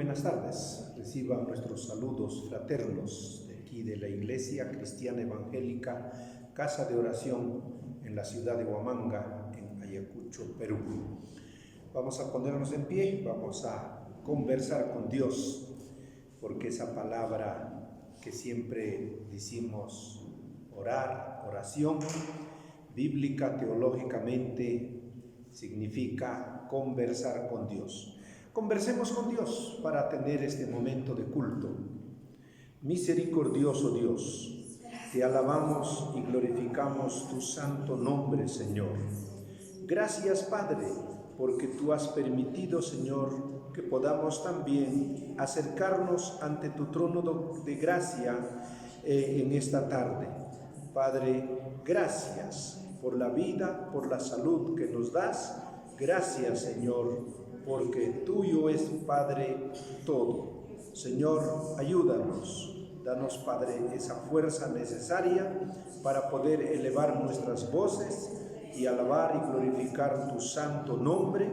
buenas tardes. Reciban nuestros saludos fraternos de aquí de la Iglesia Cristiana Evangélica Casa de Oración en la ciudad de Huamanga, en Ayacucho, Perú. Vamos a ponernos en pie, vamos a conversar con Dios, porque esa palabra que siempre decimos orar, oración, bíblica, teológicamente, significa conversar con Dios. Conversemos con Dios para tener este momento de culto. Misericordioso Dios, te alabamos y glorificamos tu santo nombre, Señor. Gracias, Padre, porque tú has permitido, Señor, que podamos también acercarnos ante tu trono de gracia en esta tarde. Padre, gracias por la vida, por la salud que nos das. Gracias, Señor, porque tuyo es, Padre, todo. Señor, ayúdanos, danos, Padre, esa fuerza necesaria para poder elevar nuestras voces y alabar y glorificar tu santo nombre.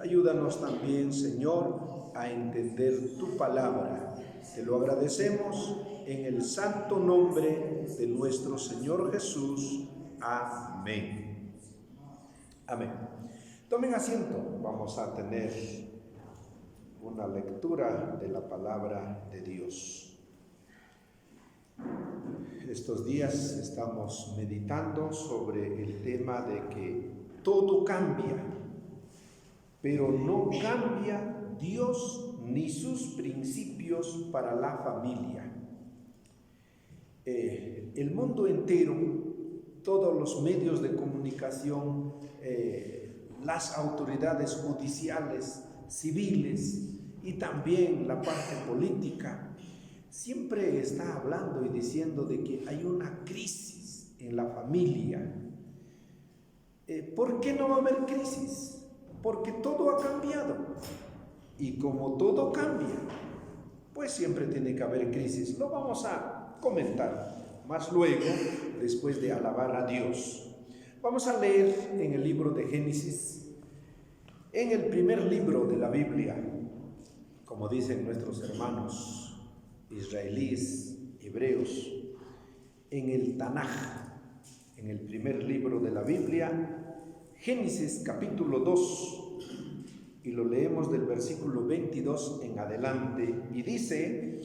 Ayúdanos también, Señor, a entender tu palabra. Te lo agradecemos en el santo nombre de nuestro Señor Jesús. Amén. Amén. Tomen asiento, vamos a tener una lectura de la palabra de Dios. Estos días estamos meditando sobre el tema de que todo cambia, pero no cambia Dios ni sus principios para la familia. El mundo entero, todos los medios de comunicación, las autoridades judiciales, civiles y también la parte política, siempre está hablando y diciendo de que hay una crisis en la familia. ¿Por qué no va a haber crisis? Porque todo ha cambiado. Y como todo cambia, pues siempre tiene que haber crisis. Lo vamos a comentar más luego, después de alabar a Dios. Vamos a leer en el libro de Génesis, en el primer libro de la Biblia, como dicen nuestros hermanos israelíes, hebreos, en el Tanaj, en el primer libro de la Biblia, Génesis capítulo 2, y lo leemos del versículo 22 en adelante, y dice: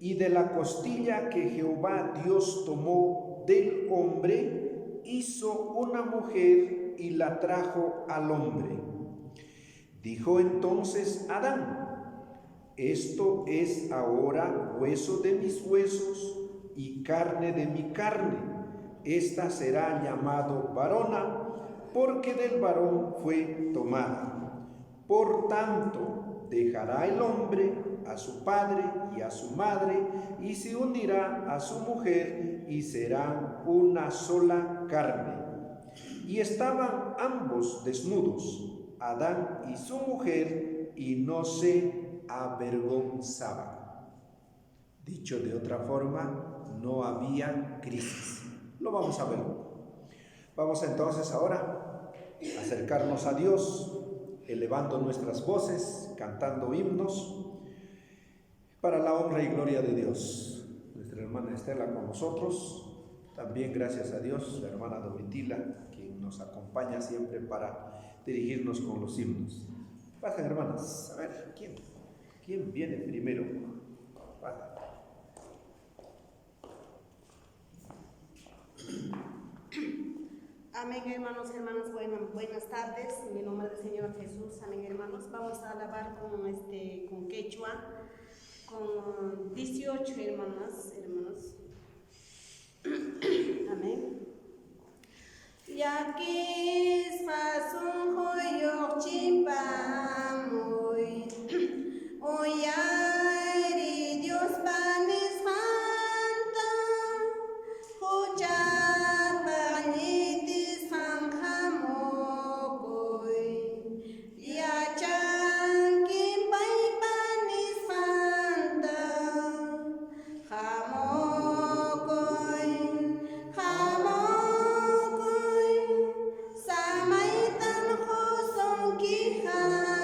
y de la costilla que Jehová Dios tomó del hombre, hizo una mujer y la trajo al hombre. Dijo entonces Adán: esto es ahora hueso de mis huesos y carne de mi carne. Esta será llamado varona, porque del varón fue tomada. Por tanto, dejará el hombre a su padre y a su madre, y se unirá a su mujer, y serán una sola carne. Y estaban ambos desnudos, Adán y su mujer, y no se avergonzaban. Dicho de otra forma, no había crisis. Lo vamos a ver. Vamos entonces ahora a acercarnos a Dios, elevando nuestras voces, cantando himnos para la honra y gloria de Dios. Nuestra hermana Estela con nosotros. También gracias a Dios, la hermana Domitila, quien nos acompaña siempre para dirigirnos con los himnos. Pasen, hermanas. A ver, ¿quién viene primero? Pasen. Amén, hermanos, hermanas, buenas tardes. En el nombre del Señor Jesús, amén, hermanos. Vamos a alabar con quechua, con 18 hermanos. Amén. Ya que es fasun hoyo chimpamoy, oyari Dios panes fanta, hoja panitis fanjamokoy, ya chan kimpay panes fanta, jamokoy, samaitan hosong kihan.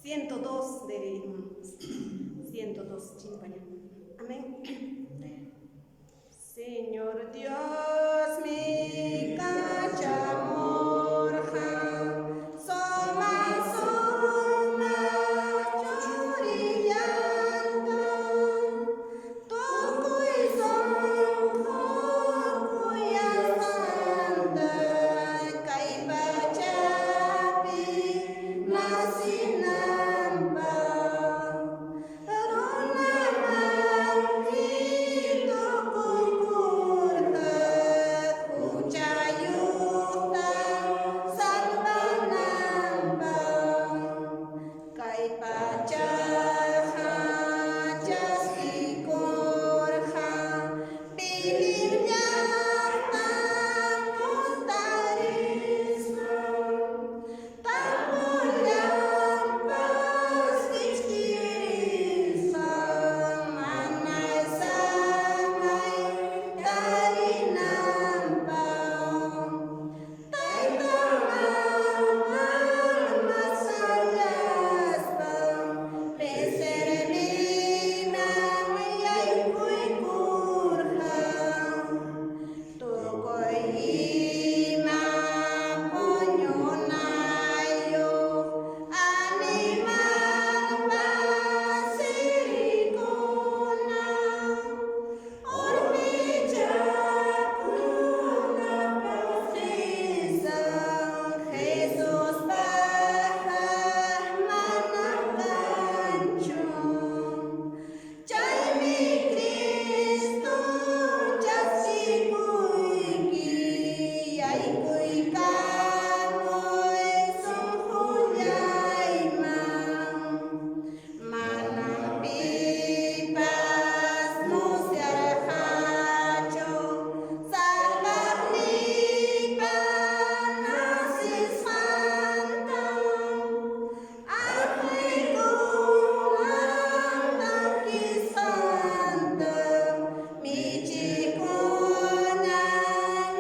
102 de hermanos. 102, chimpaña. Amén. Señor Dios, mi cachamorja, soma, soma, chorillanta, toco y sonjo, cuya santa, caipachapi, nasinamba, rona maldito cucurta, cuchayuta, salvanamba, caipachaja, chasquicorja, pilirñata, montarismo, tapulampas, ixtirisan, manay samay, tarinampan, taytamamal, masalaspan, peserlinang, yaykuy kurhan, tukoy ima ponyonayo, animal basirikuna, ormichakuna pasisan, Jesus baja manakanchon, chay mi Cristo chasipuyki, yaykuy kamoy sunjullayman, manam pipas musyarhacho, salvaqnipa nasisqanta, aqlikunan takisanta, michikunan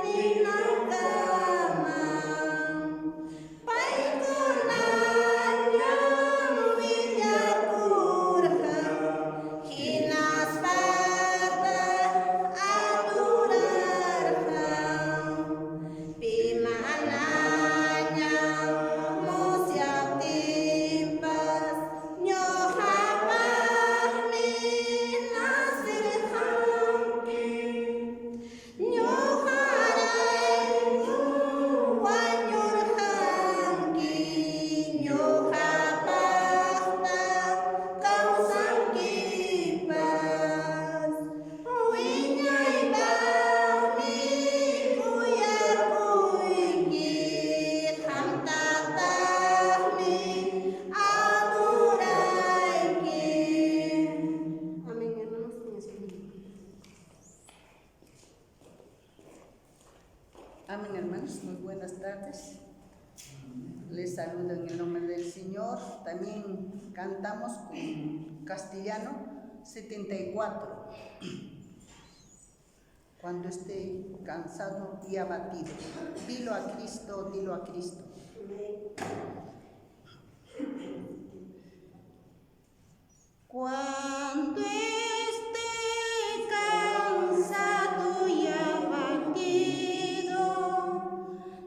ninakaman, paykunallam willakurqa, hinaspata adurarqan, pimanañam musyaptinpas, ñuqapaqmi nasirqanki, ñuqarayku wañurqanki, ñuqapaqta kawsankipas, wiñaypaqmi kuyakuyki, qamtataqmi adurayki. Amén, hermanos. Amén, hermanos. Muy buenas tardes. Les saludo en el nombre del Señor. También cantamos con castellano 74. Cuando esté cansado y abatido, dilo a Cristo, dilo a Cristo. Cuando esté cansado y abatido,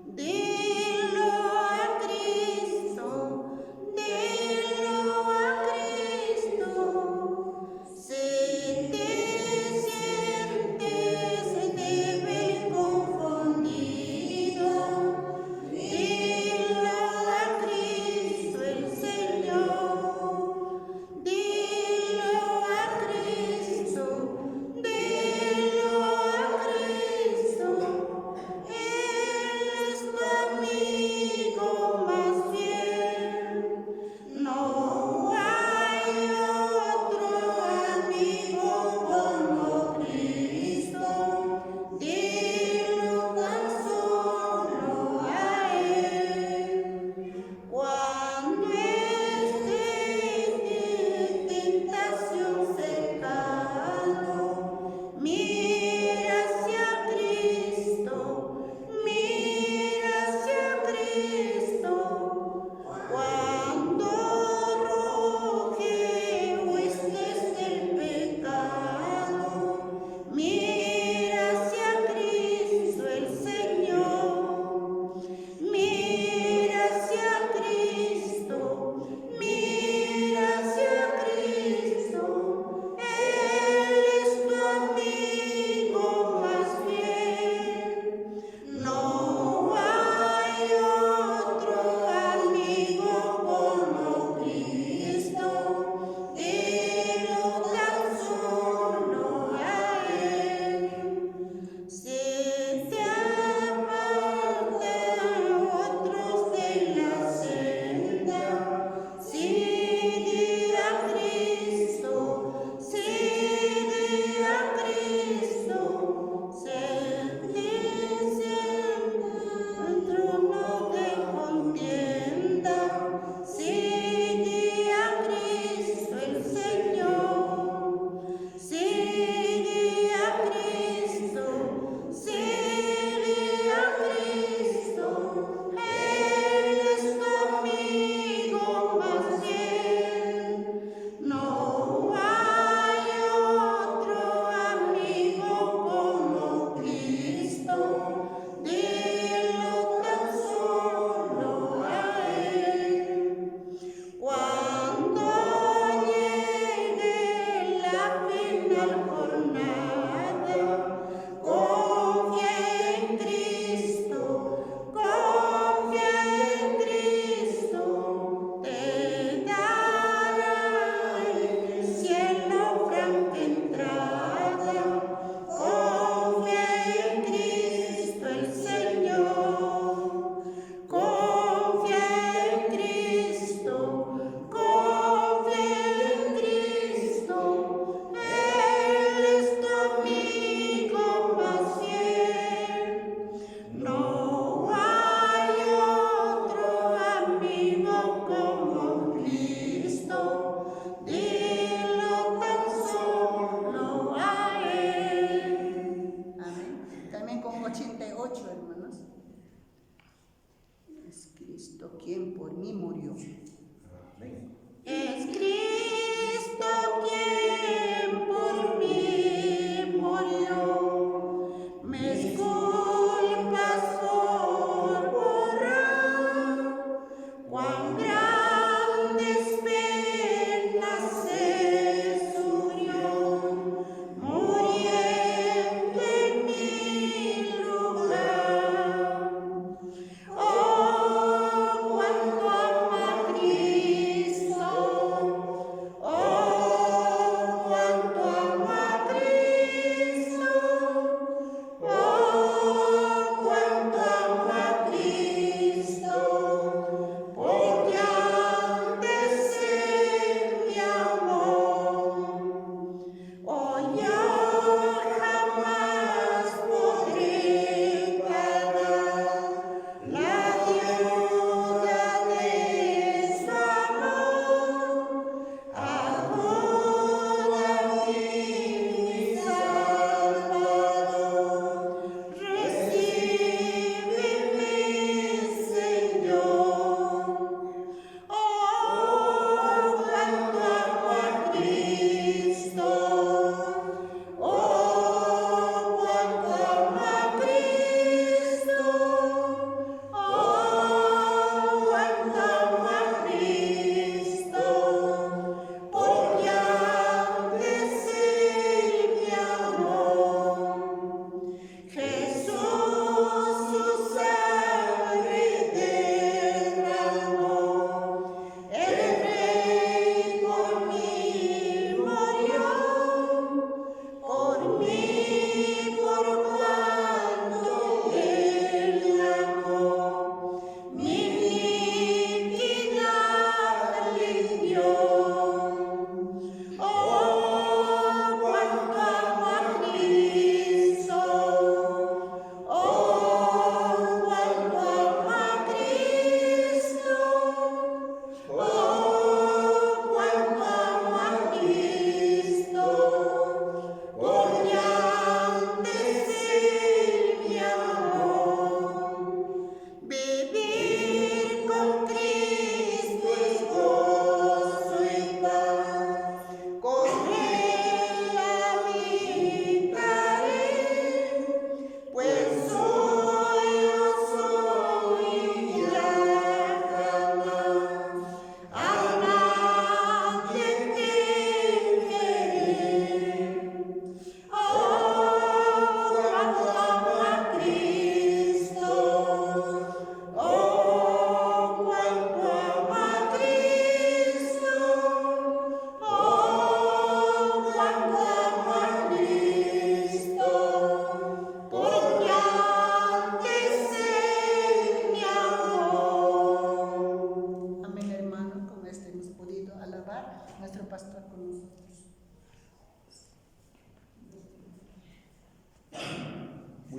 dilo a Cristo, dilo a Cristo. Si te sientes débil, confundido, dilo a Cristo el Señor. Dilo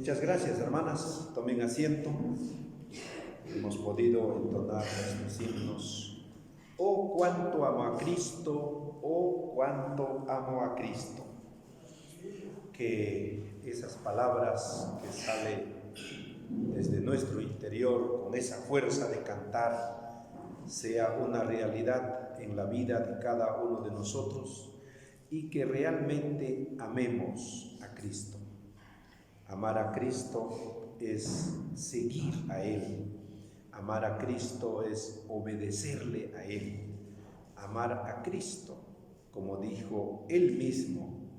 Muchas gracias, hermanas. Tomen asiento. Hemos podido entonar nuestros himnos. Oh, cuánto amo a Cristo, oh, cuánto amo a Cristo. Que esas palabras que salen desde nuestro interior con esa fuerza de cantar sea una realidad en la vida de cada uno de nosotros y que realmente amemos a Cristo. Amar a Cristo es seguir a Él. Amar a Cristo es obedecerle a Él. Amar a Cristo, como dijo Él mismo,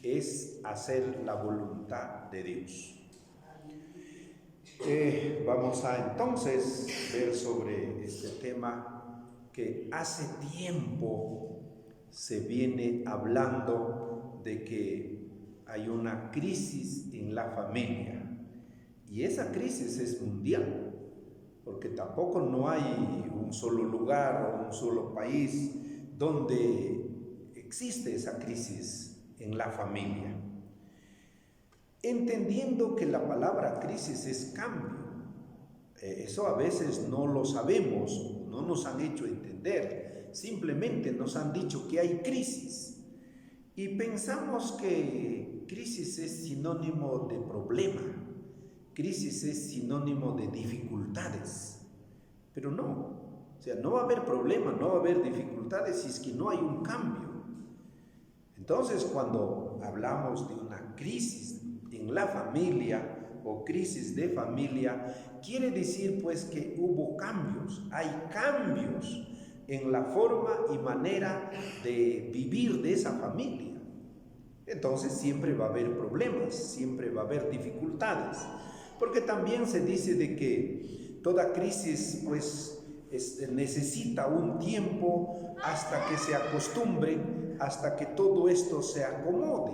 es hacer la voluntad de Dios. Vamos a entonces ver sobre este tema que hace tiempo se viene hablando de que hay una crisis en la familia, y esa crisis es mundial, porque tampoco no hay un solo lugar o un solo país donde existe esa crisis en la familia. Entendiendo que la palabra crisis es cambio, eso a veces no lo sabemos, no nos han hecho entender, simplemente nos han dicho que hay crisis y pensamos que crisis es sinónimo de problema, crisis es sinónimo de dificultades, pero no, o sea, no va a haber problema, no va a haber dificultades si es que no hay un cambio. Entonces, cuando hablamos de una crisis en la familia o crisis de familia, quiere decir pues que hubo cambios, hay cambios en la forma y manera de vivir de esa familia. Entonces siempre va a haber problemas, siempre va a haber dificultades, porque también se dice de que toda crisis pues necesita un tiempo hasta que se acostumbre, hasta que todo esto se acomode.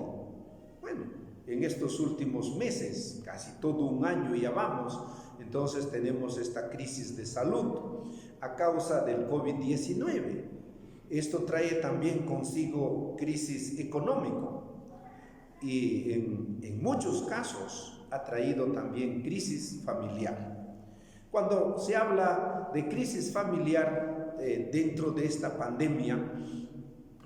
Bueno, en estos últimos meses, casi todo un año ya vamos, entonces tenemos esta crisis de salud a causa del COVID-19. Esto trae también consigo crisis económica y en muchos casos ha traído también crisis familiar. Cuando se habla de crisis familiar dentro de esta pandemia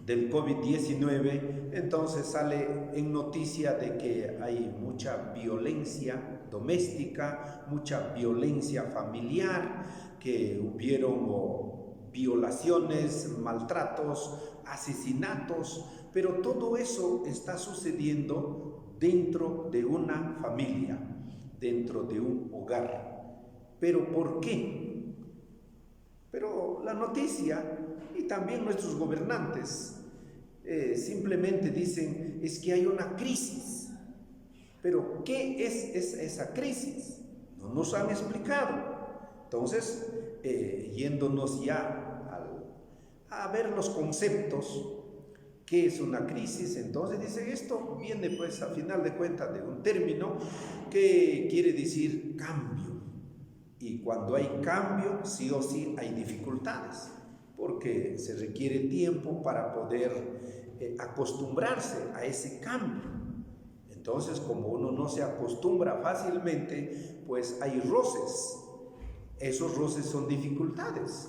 del COVID-19, entonces sale en noticia de que hay mucha violencia doméstica, mucha violencia familiar, que hubieron violaciones, maltratos, asesinatos, pero todo eso está sucediendo dentro de una familia, dentro de un hogar. ¿Pero por qué? Pero la noticia y también nuestros gobernantes simplemente dicen es que hay una crisis. Pero ¿qué es esa crisis? No nos han explicado. Entonces, yéndonos ya a ver los conceptos, ¿qué es una crisis? Entonces dicen, esto viene pues a final de cuentas de un término que quiere decir cambio. Y cuando hay cambio, sí o sí hay dificultades, porque se requiere tiempo para poder acostumbrarse a ese cambio. Entonces, como uno no se acostumbra fácilmente, pues hay roces. Esos roces son dificultades.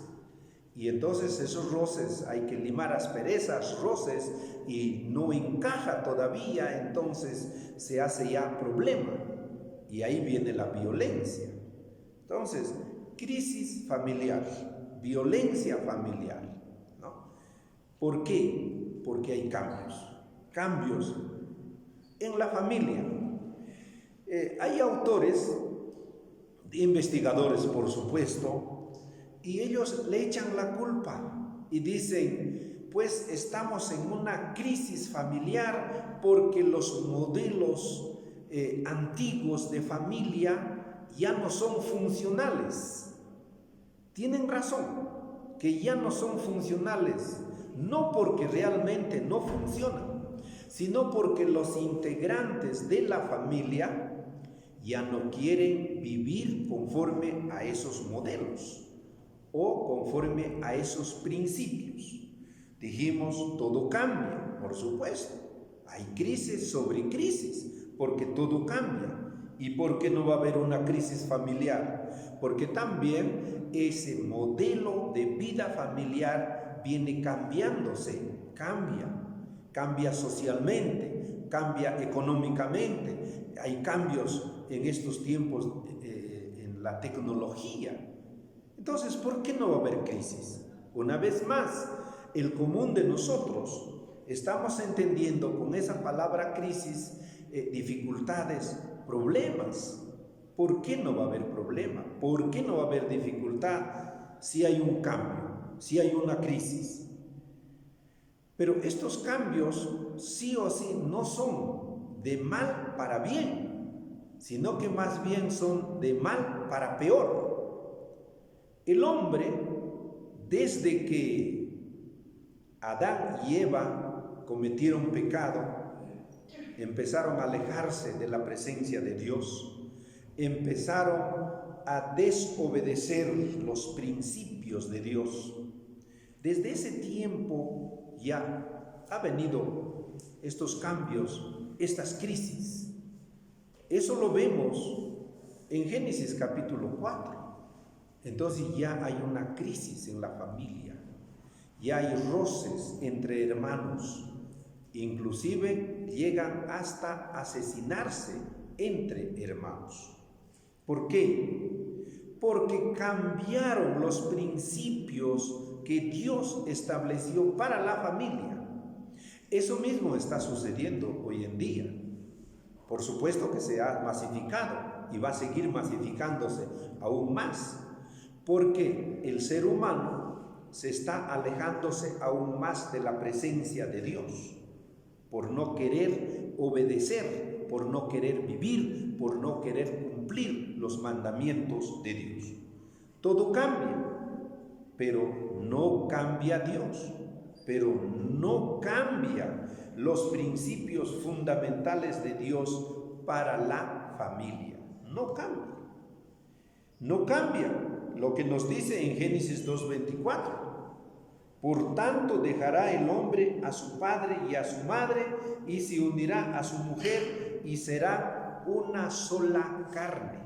Y entonces esos roces hay que limar asperezas, roces, y no encaja todavía, entonces se hace ya problema. Y ahí viene la violencia. Entonces, crisis familiar, violencia familiar, ¿no? ¿Por qué? Porque hay cambios en la familia. Hay autores, investigadores por supuesto, y ellos le echan la culpa y dicen, pues estamos en una crisis familiar porque los modelos antiguos de familia ya no son funcionales. Tienen razón, que ya no son funcionales, no porque realmente no funcionan, sino porque los integrantes de la familia ya no quieren vivir conforme a esos modelos o conforme a esos principios. Dijimos, todo cambia, por supuesto. Hay crisis sobre crisis, porque todo cambia. ¿Y por qué no va a haber una crisis familiar? Porque también ese modelo de vida familiar viene cambiándose, cambia socialmente, cambia económicamente. Hay cambios en estos tiempos en la tecnología. Entonces, ¿por qué no va a haber crisis? Una vez más, el común de nosotros estamos entendiendo con esa palabra crisis dificultades, problemas. ¿Por qué no va a haber problema? ¿Por qué no va a haber dificultad si hay un cambio, si hay una crisis? Pero estos cambios sí o sí no son de mal para bien, sino que más bien son de mal para peor. El hombre, desde que Adán y Eva cometieron pecado, empezaron a alejarse de la presencia de Dios, empezaron a desobedecer los principios de Dios. Desde ese tiempo ya ha venido estos cambios, estas crisis. Eso lo vemos en Génesis capítulo 4. Entonces ya hay una crisis en la familia, ya hay roces entre hermanos, inclusive llegan hasta asesinarse entre hermanos. ¿Por qué? Porque cambiaron los principios que Dios estableció para la familia. Eso mismo está sucediendo hoy en día. Por supuesto que se ha masificado y va a seguir masificándose aún más, porque el ser humano se está alejándose aún más de la presencia de Dios, por no querer obedecer, por no querer vivir, por no querer cumplir los mandamientos de Dios. Todo cambia, pero no cambia Dios, pero no cambia los principios fundamentales de Dios para la familia. No cambia. No cambia lo que nos dice en Génesis 2:24. Por tanto dejará el hombre a su padre y a su madre y se unirá a su mujer y será una sola carne.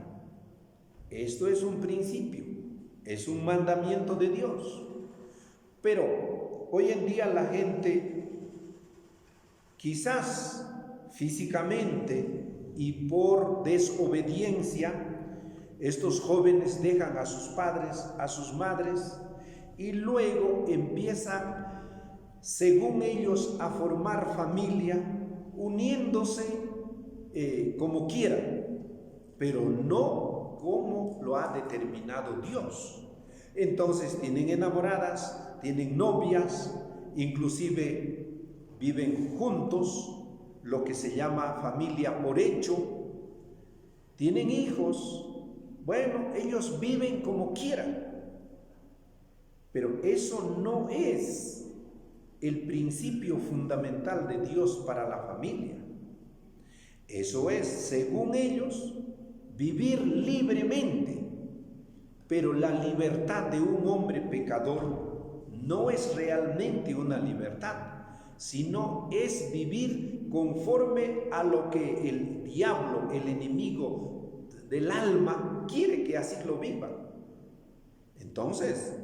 Esto es un principio, es un mandamiento de Dios. Pero hoy en día la gente, quizás físicamente y por desobediencia, estos jóvenes dejan a sus padres, a sus madres, y luego empiezan, según ellos, a formar familia, uniéndose como quieran, pero no como lo ha determinado Dios. Entonces tienen enamoradas, tienen novias, inclusive viven juntos, lo que se llama familia por hecho, tienen hijos. Bueno, ellos viven como quieran, pero eso no es el principio fundamental de Dios para la familia. Eso es, según ellos, vivir libremente, pero la libertad de un hombre pecador no es realmente una libertad, sino es vivir conforme a lo que el diablo, el enemigo del alma, quiere que así lo viva. Entonces,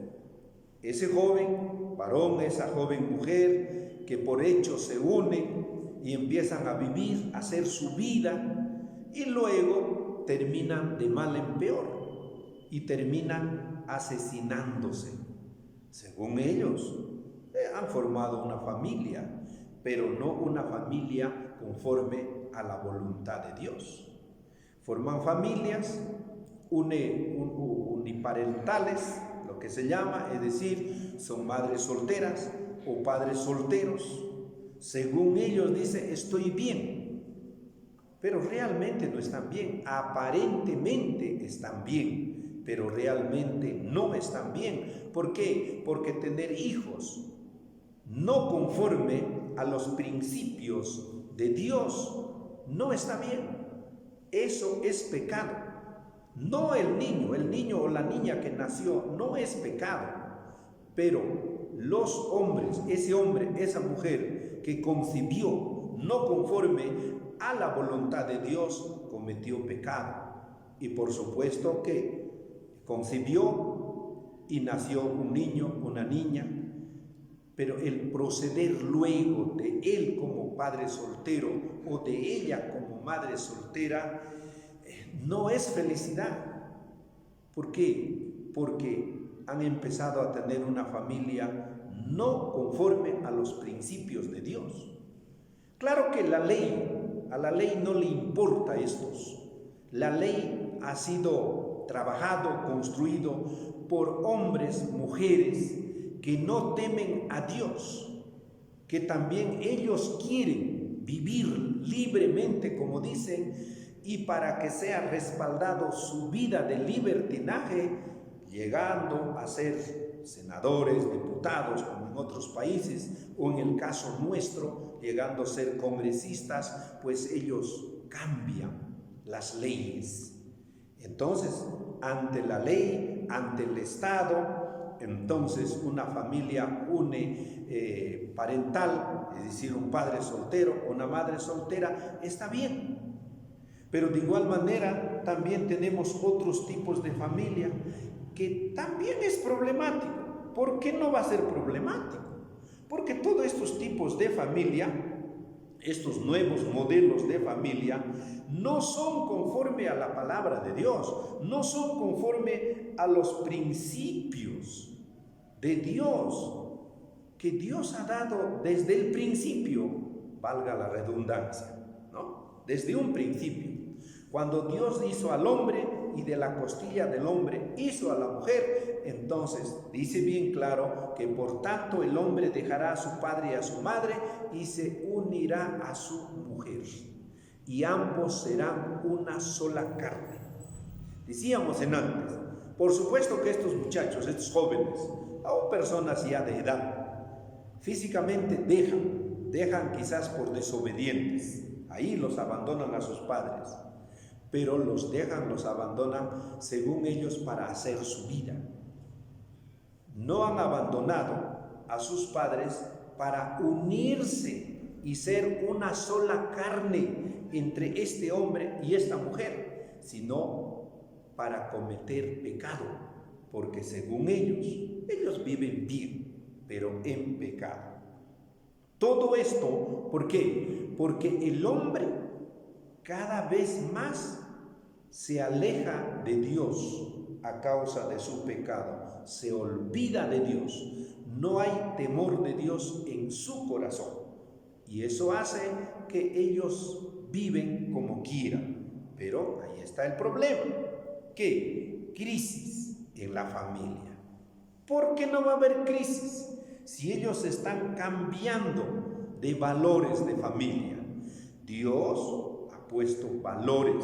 ese joven varón, esa joven mujer que por hecho se unen y empiezan a vivir, a hacer su vida, y luego terminan de mal en peor y terminan asesinándose. Según ellos, han formado una familia, pero no una familia conforme a la voluntad de Dios. Forman familias uniparentales, lo que se llama, es decir, son madres solteras o padres solteros. Según ellos dice, estoy bien, pero realmente no están bien. Aparentemente están bien, pero realmente no están bien. ¿Por qué? Porque tener hijos no conforme a los principios de Dios no está bien. Eso es pecado. No el niño o la niña que nació no es pecado, pero los hombres, ese hombre, esa mujer que concibió, no conforme a la voluntad de Dios, cometió pecado. Y por supuesto que concibió y nació un niño, una niña, pero el proceder luego de él como padre soltero o de ella como madre soltera no es felicidad. ¿Por qué? Porque han empezado a tener una familia no conforme a los principios de Dios. Claro que a la ley no le importa estos. La ley ha sido trabajado, construido por hombres, mujeres que no temen a Dios, que también ellos quieren vivir libremente, como dicen, y para que sea respaldado su vida de libertinaje, llegando a ser senadores, diputados, como en otros países, o en el caso nuestro, llegando a ser congresistas, pues ellos cambian las leyes. Entonces, ante la ley, ante el Estado, entonces una familia parental, es decir, un padre soltero o una madre soltera, está bien. Pero de igual manera también tenemos otros tipos de familia que también es problemático. ¿Por qué no va a ser problemático? Porque todos estos tipos de familia, estos nuevos modelos de familia, no son conforme a la palabra de Dios, no son conforme a los principios de Dios, que Dios ha dado desde el principio, valga la redundancia, ¿no? Desde un principio. Cuando Dios hizo al hombre y de la costilla del hombre hizo a la mujer, entonces dice bien claro que por tanto el hombre dejará a su padre y a su madre y se unirá a su mujer, y ambos serán una sola carne. Decíamos en antes, por supuesto que estos muchachos, estos jóvenes, aún personas ya de edad, físicamente dejan quizás por desobedientes, ahí los abandonan a sus padres, pero los abandonan según ellos para hacer su vida. No han abandonado a sus padres para unirse y ser una sola carne entre este hombre y esta mujer, sino para cometer pecado, porque según ellos viven bien, pero en pecado. Todo esto, ¿por qué? Porque el hombre cada vez más se aleja de Dios a causa de su pecado, se olvida de Dios, no hay temor de Dios en su corazón, y eso hace que ellos viven como quieran. Pero ahí está el problema, que crisis en la familia. ¿Por qué no va a haber crisis? Si ellos están cambiando de valores de familia. Dios ha puesto valores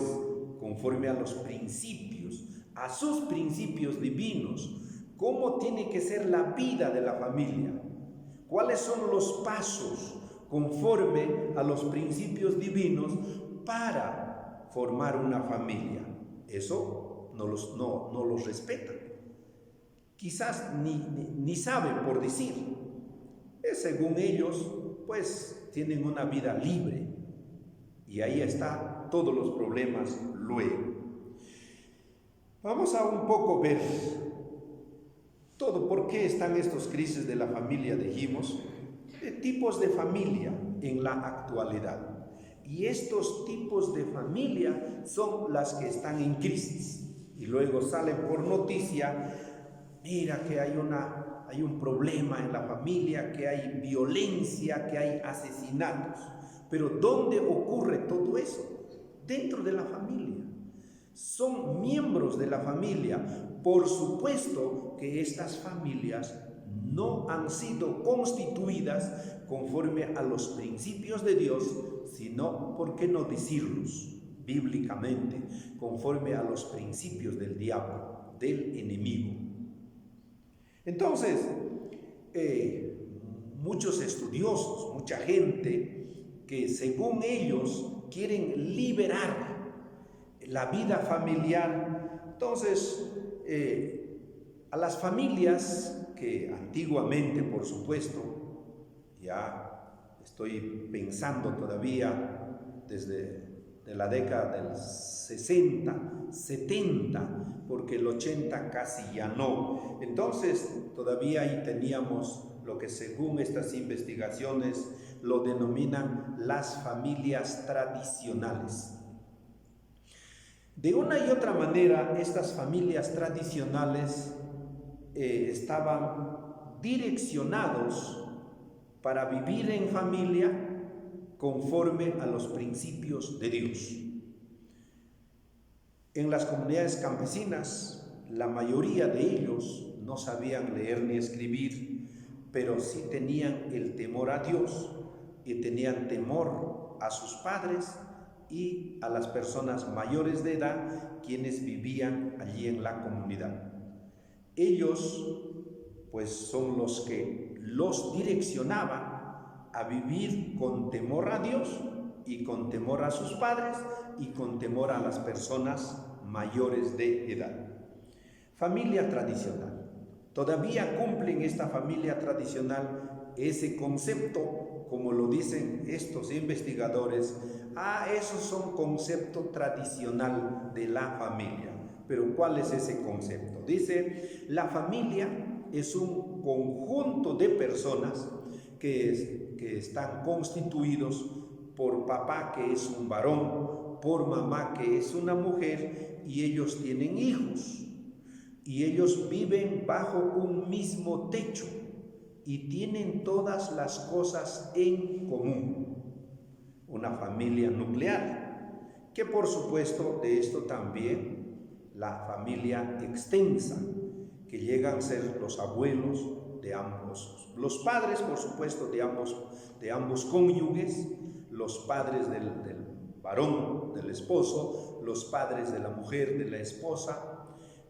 conforme a los principios, a sus principios divinos. ¿Cómo tiene que ser la vida de la familia? ¿Cuáles son los pasos conforme a los principios divinos para formar una familia? Eso no los respetan. Quizás ni saben por decir. Según ellos, pues tienen una vida libre. Y ahí están todos los problemas luego. Vamos a un poco ver todo por qué están estos crisis de la familia, dijimos, tipos de familia en la actualidad. Y estos tipos de familia son las que están en crisis. Y luego salen por noticia, mira que hay un problema en la familia, que hay violencia, que hay asesinatos. Pero ¿dónde ocurre todo eso? Dentro de la familia. Son miembros de la familia. Por supuesto que estas familias no han sido constituidas conforme a los principios de Dios, sino, ¿por qué no decirlos bíblicamente? Conforme a los principios del diablo, del enemigo. Entonces, muchos estudiosos, mucha gente que según ellos quieren liberar la vida familiar, entonces a las familias que antiguamente, por supuesto, ya estoy pensando todavía desde de la década del 60, 70, porque el 80 casi ya no. Entonces todavía ahí teníamos lo que según estas investigaciones lo denominan las familias tradicionales. De una y otra manera, estas familias tradicionales estaban direccionados para vivir en familia conforme a los principios de Dios. En las comunidades campesinas, la mayoría de ellos no sabían leer ni escribir, pero sí tenían el temor a Dios y tenían temor a sus padres y a las personas mayores de edad quienes vivían allí en la comunidad. Ellos pues son los que los direccionaban a vivir con temor a Dios y con temor a sus padres y con temor a las personas mayores de edad. Familia tradicional. Todavía cumplen esta familia tradicional ese concepto, como lo dicen estos investigadores. Esos son concepto tradicional de la familia. Pero ¿cuál es ese concepto? Dice, la familia es un conjunto de personas que están constituidos por papá, que es un varón, por mamá, que es una mujer, y ellos tienen hijos. Y ellos viven bajo un mismo techo y tienen todas las cosas en común. Una familia nuclear, que por supuesto de esto también la familia extensa, que llegan a ser los abuelos de ambos, los padres por supuesto de ambos cónyuges, los padres del varón, del esposo, los padres de la mujer, de la esposa,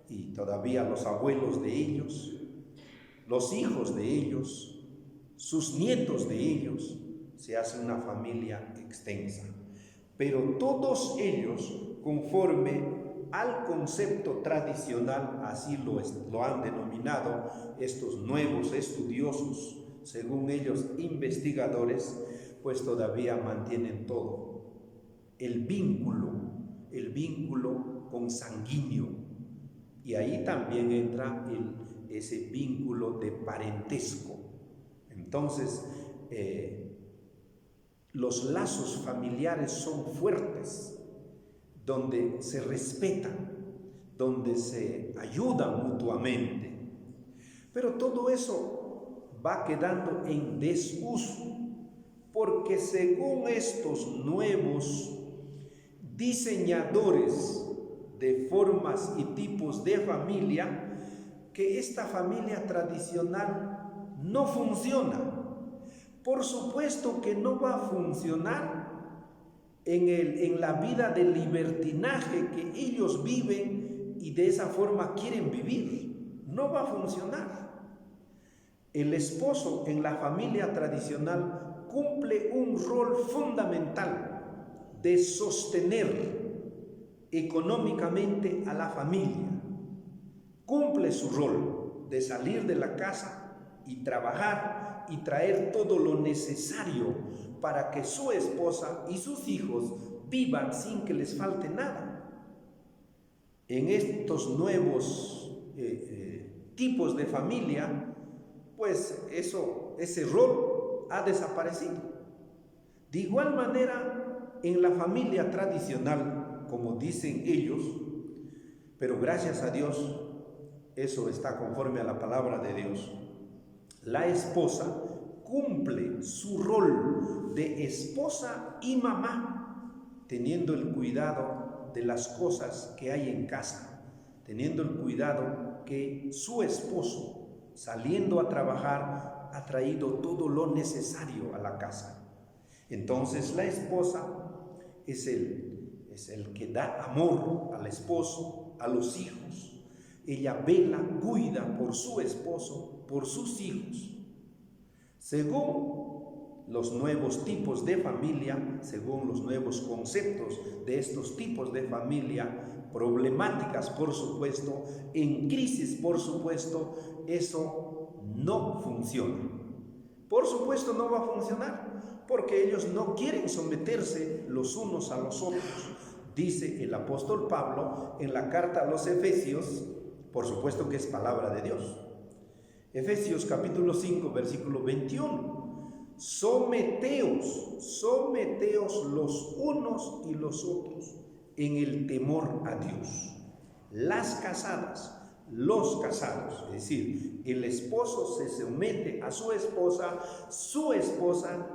y todavía los abuelos de ellos, los hijos de ellos, sus nietos de ellos. Se hace una familia extensa, pero todos ellos, conforme al concepto tradicional, así lo han denominado estos nuevos estudiosos, según ellos investigadores, pues todavía mantienen todo, el vínculo consanguíneo, y ahí también entra ese vínculo de parentesco. Entonces, los lazos familiares son fuertes, donde se respetan, donde se ayudan mutuamente. Pero todo eso va quedando en desuso, porque según estos nuevos diseñadores de formas y tipos de familia, que esta familia tradicional no funciona. Por supuesto que no va a funcionar en la vida de libertinaje que ellos viven y de esa forma quieren vivir. No va a funcionar. El esposo en la familia tradicional cumple un rol fundamental de sostener económicamente a la familia. Cumple su rol de salir de la casa y trabajar y traer todo lo necesario para que su esposa y sus hijos vivan sin que les falte nada. En estos nuevos tipos de familia, pues ese rol ha desaparecido. De igual manera, en la familia tradicional, como dicen ellos, pero gracias a Dios, eso está conforme a la palabra de Dios. La esposa cumple su rol de esposa y mamá, teniendo el cuidado de las cosas que hay en casa, teniendo el cuidado que su esposo, saliendo a trabajar, ha traído todo lo necesario a la casa. Entonces la esposa es el que da amor al esposo, a los hijos. Ella vela, cuida por su esposo, por sus hijos. Según los nuevos tipos de familia, según los nuevos conceptos de estos tipos de familia, problemáticas por supuesto, en crisis por supuesto, eso no funciona. Por supuesto no va a funcionar, porque ellos no quieren someterse los unos a los otros. Dice el apóstol Pablo en la carta a los Efesios, por supuesto que es palabra de Dios. Efesios capítulo 5, versículo 21. Someteos los unos y los otros en el temor a Dios. Las casadas, los casados, es decir, el esposo se somete a su esposa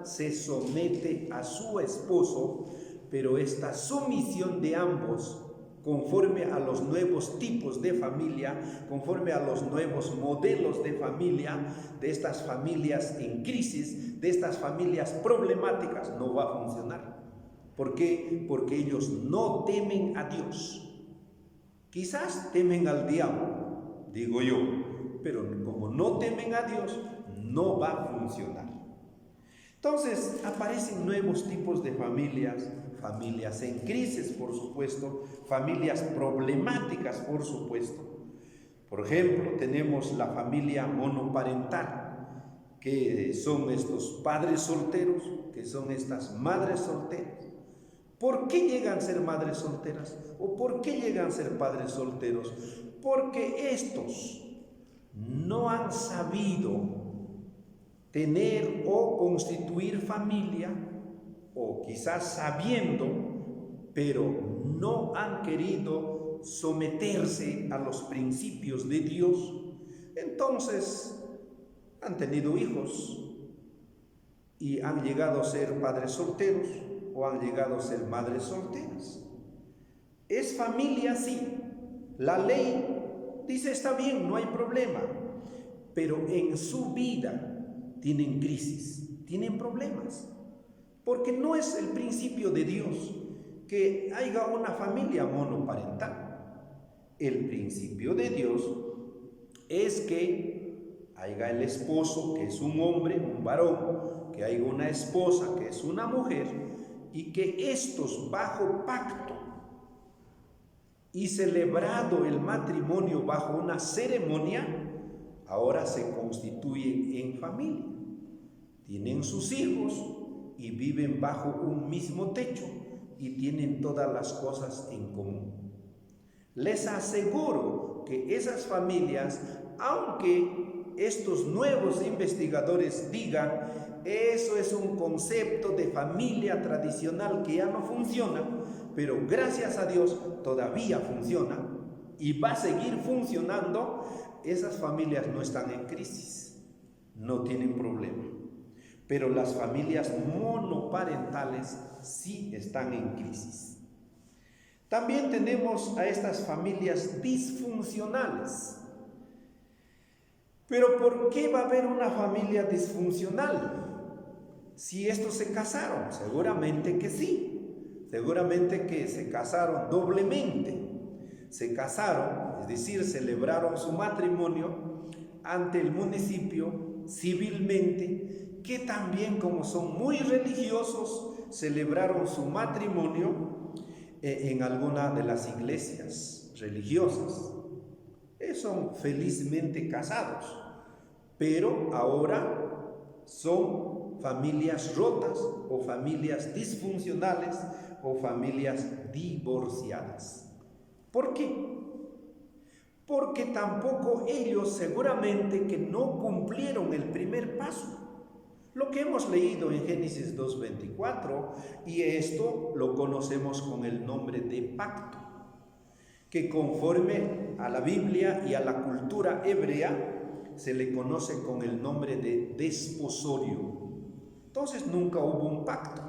se somete a su esposo, pero esta sumisión de ambos, conforme a los nuevos tipos de familia, conforme a los nuevos modelos de familia, de estas familias en crisis, de estas familias problemáticas, no va a funcionar. ¿Por qué? Porque ellos no temen a Dios. Quizás temen al diablo, digo yo, pero como no temen a Dios, no va a funcionar. Entonces aparecen nuevos tipos de familias, familias en crisis, por supuesto, familias problemáticas, por supuesto. Por ejemplo, tenemos la familia monoparental, que son estos padres solteros, que son estas madres solteras. ¿Por qué llegan a ser madres solteras? ¿O por qué llegan a ser padres solteros? Porque estos no han sabido tener o constituir familia, o quizás sabiendo, pero no han querido someterse a los principios de Dios. Entonces han tenido hijos y han llegado a ser padres solteros o han llegado a ser madres solteras. Es familia, sí. La ley dice está bien, no hay problema, pero en su vida tienen crisis, tienen problemas, porque no es el principio de Dios que haya una familia monoparental. El principio de Dios es que haya el esposo, que es un hombre, un varón, que haya una esposa, que es una mujer, y que estos bajo pacto y celebrado el matrimonio bajo una ceremonia, ahora se constituyen en familia. Tienen sus hijos y viven bajo un mismo techo y tienen todas las cosas en común. Les aseguro que esas familias, aunque estos nuevos investigadores digan eso es un concepto de familia tradicional que ya no funciona, pero gracias a Dios todavía funciona y va a seguir funcionando, esas familias no están en crisis, no tienen problema. Pero las familias monoparentales sí están en crisis. También tenemos a estas familias disfuncionales. Pero ¿por qué va a haber una familia disfuncional? Si estos se casaron, seguramente que sí. Seguramente que se casaron doblemente. Se casaron, es decir, celebraron su matrimonio ante el municipio civilmente, que también, como son muy religiosos, celebraron su matrimonio en alguna de las iglesias religiosas. Son felizmente casados, pero ahora son familias rotas o familias disfuncionales o familias divorciadas. ¿Por qué? Porque tampoco ellos seguramente que no cumplieron el primer paso. Lo que hemos leído en Génesis 2:24, y esto lo conocemos con el nombre de pacto, que conforme a la Biblia y a la cultura hebrea se le conoce con el nombre de desposorio. Entonces nunca hubo un pacto,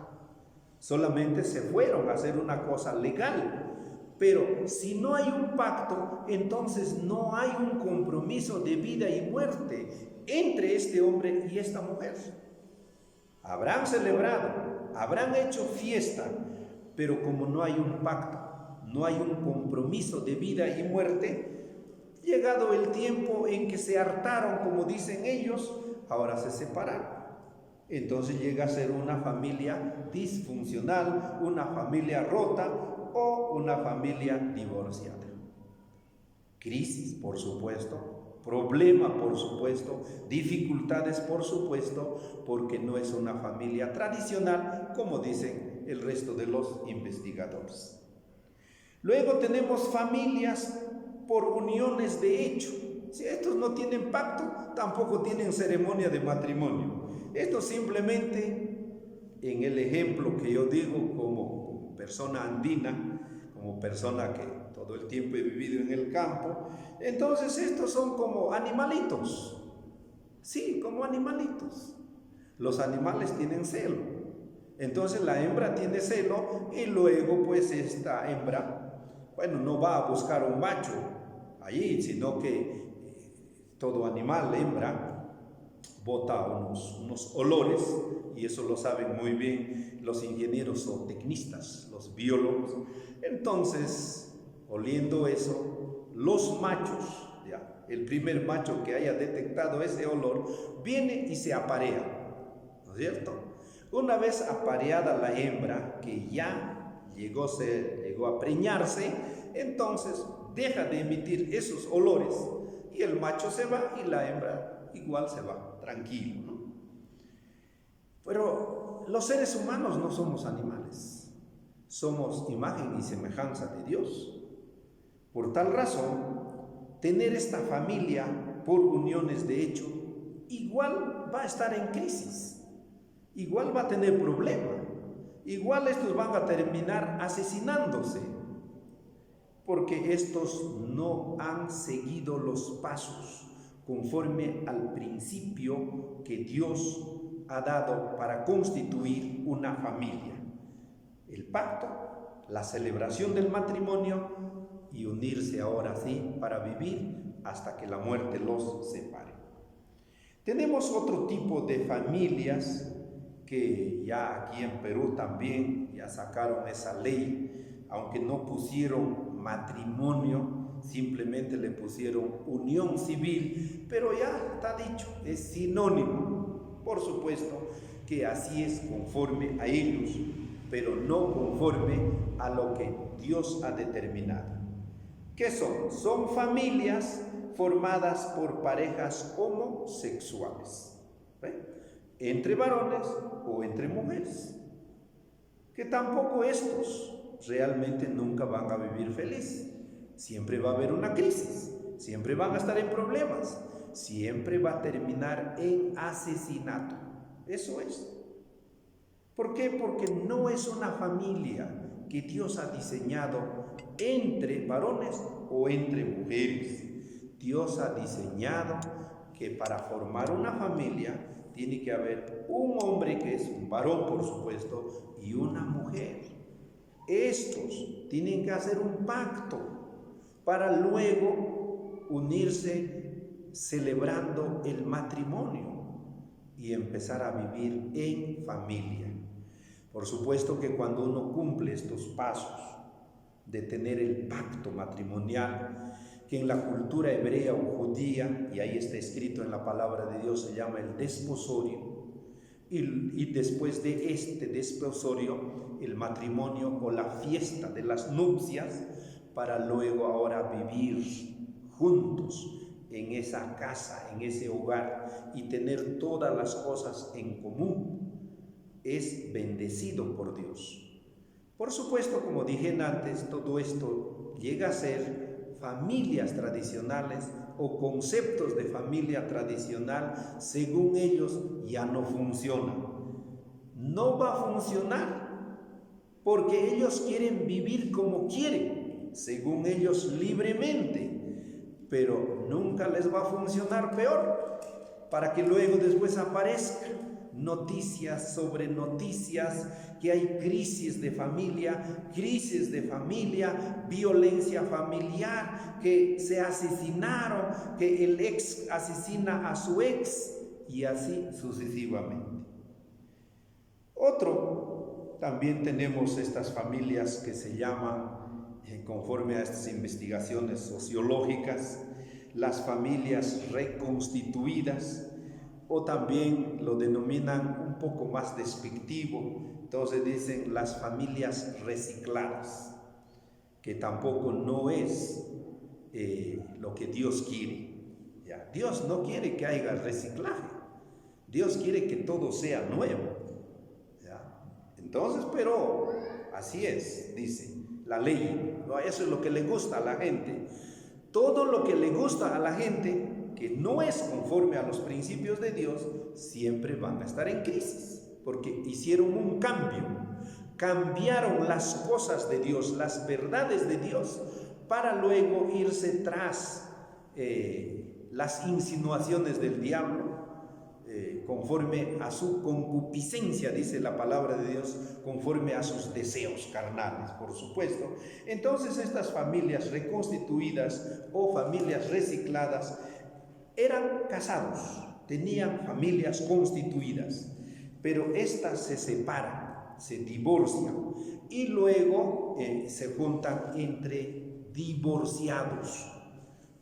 solamente se fueron a hacer una cosa legal. Pero si no hay un pacto, entonces no hay un compromiso de vida y muerte entre este hombre y esta mujer. Habrán celebrado, habrán hecho fiesta, pero como no hay un pacto, no hay un compromiso de vida y muerte, llegado el tiempo en que se hartaron, como dicen ellos, ahora se separaron. Entonces llega a ser una familia disfuncional, una familia rota o una familia divorciada. Crisis, por supuesto, Problema, por supuesto, dificultades, por supuesto, porque no es una familia tradicional, como dicen el resto de los investigadores. Luego tenemos familias por uniones de hecho. Si estos no tienen pacto, tampoco tienen ceremonia de matrimonio. Esto simplemente, en el ejemplo que yo digo como persona andina, como persona que todo el tiempo he vivido en el campo, entonces estos son como animalitos. Sí, como animalitos. Los animales tienen celo. Entonces la hembra tiene celo y luego pues esta hembra, bueno, no va a buscar un macho allí, sino que todo animal, hembra, bota unos olores, y eso lo saben muy bien los ingenieros o tecnistas, los biólogos. Entonces, oliendo eso, los machos, ya, el primer macho que haya detectado ese olor, viene y se aparea, ¿no es cierto? Una vez apareada la hembra, que ya llegó a preñarse, entonces deja de emitir esos olores y el macho se va y la hembra igual se va, tranquilo, ¿no? Pero los seres humanos no somos animales, somos imagen y semejanza de Dios. Por tal razón, tener esta familia por uniones de hecho, igual va a estar en crisis, igual va a tener problemas, igual estos van a terminar asesinándose, porque estos no han seguido los pasos conforme al principio que Dios ha dado para constituir una familia. El pacto, la celebración del matrimonio y unirse ahora sí para vivir hasta que la muerte los separe. Tenemos otro tipo de familias que ya aquí en Perú también ya sacaron esa ley, aunque no pusieron matrimonio, simplemente le pusieron unión civil, pero ya está dicho, es sinónimo. Por supuesto que así es conforme a ellos, pero no conforme a lo que Dios ha determinado. ¿Qué son? Son familias formadas por parejas homosexuales, entre varones o entre mujeres, que tampoco estos realmente nunca van a vivir feliz. Siempre va a haber una crisis, siempre van a estar en problemas, siempre va a terminar en asesinato. Eso es. ¿Por qué? Porque no es una familia que Dios ha diseñado entre varones o entre mujeres. Dios ha diseñado que para formar una familia tiene que haber un hombre, que es un varón por supuesto, y una mujer. Estos tienen que hacer un pacto para luego unirse celebrando el matrimonio y empezar a vivir en familia. Por supuesto que cuando uno cumple estos pasos de tener el pacto matrimonial, que en la cultura hebrea o judía, y ahí está escrito en la palabra de Dios, se llama el desposorio, y después de este desposorio, el matrimonio o la fiesta de las nupcias, para luego ahora vivir juntos en esa casa, en ese hogar, y tener todas las cosas en común. Es bendecido por Dios. Por supuesto, como dije antes, todo esto llega a ser familias tradicionales o conceptos de familia tradicional, según ellos ya no funcionan. No va a funcionar porque ellos quieren vivir como quieren, según ellos libremente, pero nunca les va a funcionar peor, para que luego después aparezca noticias sobre noticias, que hay crisis de familia, violencia familiar, que se asesinaron, que el ex asesina a su ex, y así sucesivamente. También tenemos estas familias que se llaman, conforme a estas investigaciones sociológicas, las familias reconstituidas, o también lo denominan un poco más despectivo, entonces dicen las familias recicladas, que tampoco no es lo que Dios quiere, ¿ya? ¿ya? Dios no quiere que haya reciclaje. Dios quiere que todo sea nuevo, ¿ya? Entonces, pero así es, dice la ley. ¿No? Eso es lo que le gusta a la gente. Todo lo que le gusta a la gente que no es conforme a los principios de Dios, siempre van a estar en crisis, porque hicieron un cambio, cambiaron las cosas de Dios, las verdades de Dios, para luego irse tras las insinuaciones del diablo, conforme a su concupiscencia, dice la palabra de Dios, conforme a sus deseos carnales, por supuesto. Entonces estas familias reconstituidas o familias recicladas eran casados, tenían familias constituidas, pero estas se separan, se divorcian y luego se juntan entre divorciados.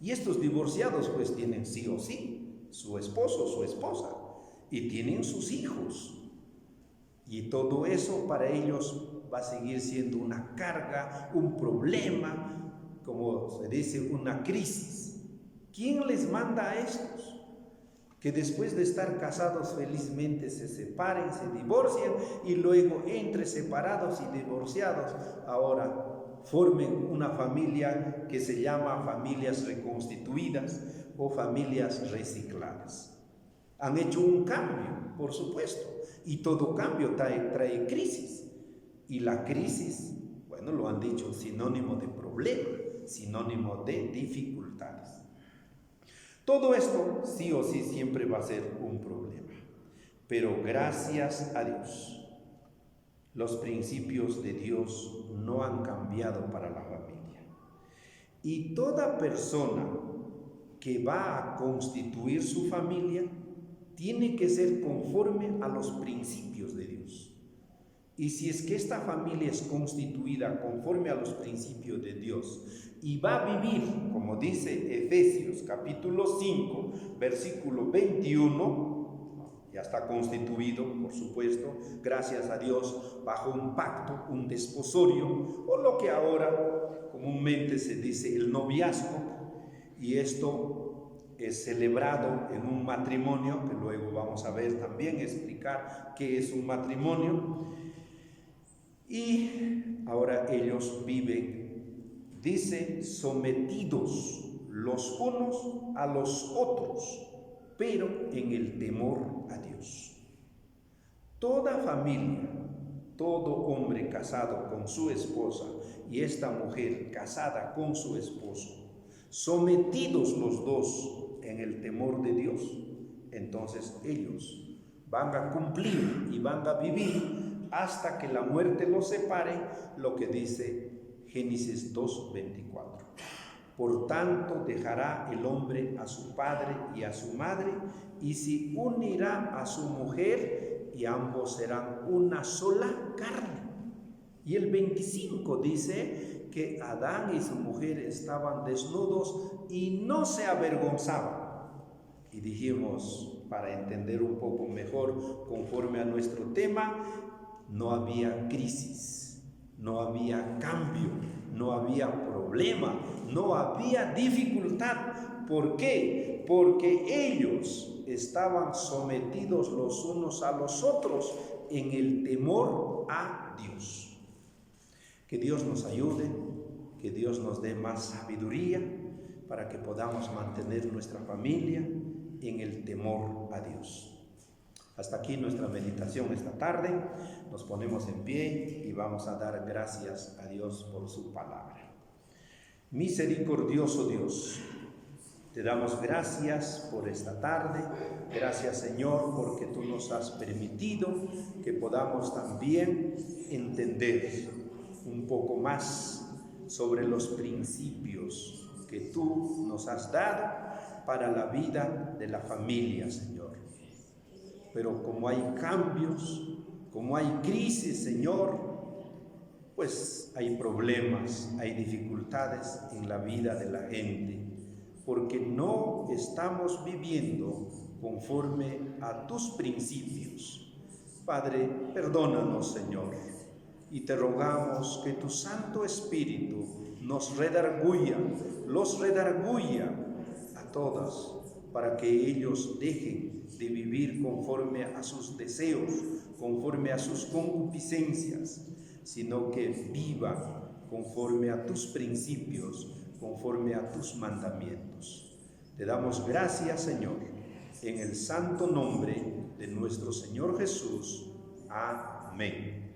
Y estos divorciados pues tienen sí o sí su esposo, su esposa, y tienen sus hijos. Y todo eso para ellos va a seguir siendo una carga, un problema, como se dice, una crisis. ¿Quién les manda a estos? Que después de estar casados felizmente se separen, se divorcien y luego entre separados y divorciados ahora formen una familia que se llama familias reconstituidas o familias recicladas. Han hecho un cambio, por supuesto, y todo cambio trae crisis. Y la crisis, bueno, lo han dicho, sinónimo de problema, sinónimo de dificultades. Todo esto, sí o sí, siempre va a ser un problema. Pero gracias a Dios, los principios de Dios no han cambiado para la familia. Y toda persona que va a constituir su familia tiene que ser conforme a los principios de Dios. Y si es que esta familia es constituida conforme a los principios de Dios y va a vivir, como dice Efesios capítulo 5, versículo 21, ya está constituido, por supuesto, gracias a Dios, bajo un pacto, un desposorio, o lo que ahora comúnmente se dice el noviazgo, y esto es celebrado en un matrimonio, que luego vamos a ver también, explicar qué es un matrimonio. Y ahora ellos viven, dice, sometidos los unos a los otros, pero en el temor a Dios. Toda familia, todo hombre casado con su esposa y esta mujer casada con su esposo, sometidos los dos en el temor de Dios, entonces ellos van a cumplir y van a vivir hasta que la muerte los separe, lo que dice Génesis 2:24. Por tanto, dejará el hombre a su padre y a su madre, y se unirá a su mujer, y ambos serán una sola carne. Y el 25 dice que Adán y su mujer estaban desnudos y no se avergonzaban. Y dijimos, para entender un poco mejor, conforme a nuestro tema, no había crisis, no había cambio, no había problema, no había dificultad. ¿Por qué? Porque ellos estaban sometidos los unos a los otros en el temor a Dios. Que Dios nos ayude, que Dios nos dé más sabiduría para que podamos mantener nuestra familia en el temor a Dios. Hasta aquí nuestra meditación esta tarde. Nos ponemos en pie y vamos a dar gracias a Dios por su palabra. Misericordioso Dios, te damos gracias por esta tarde. Gracias, Señor, porque tú nos has permitido que podamos también entender un poco más sobre los principios que tú nos has dado para la vida de la familia, Señor. Pero como hay cambios, como hay crisis, Señor, pues hay problemas, hay dificultades en la vida de la gente, porque no estamos viviendo conforme a tus principios. Padre, perdónanos, Señor, y te rogamos que tu Santo Espíritu nos redarguya, los redarguya a todos para que ellos dejen de vivir conforme a sus deseos, conforme a sus concupiscencias, sino que vivan conforme a tus principios, conforme a tus mandamientos. Te damos gracias, Señor, en el santo nombre de nuestro Señor Jesús. Amén.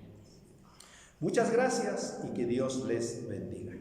Muchas gracias y que Dios les bendiga.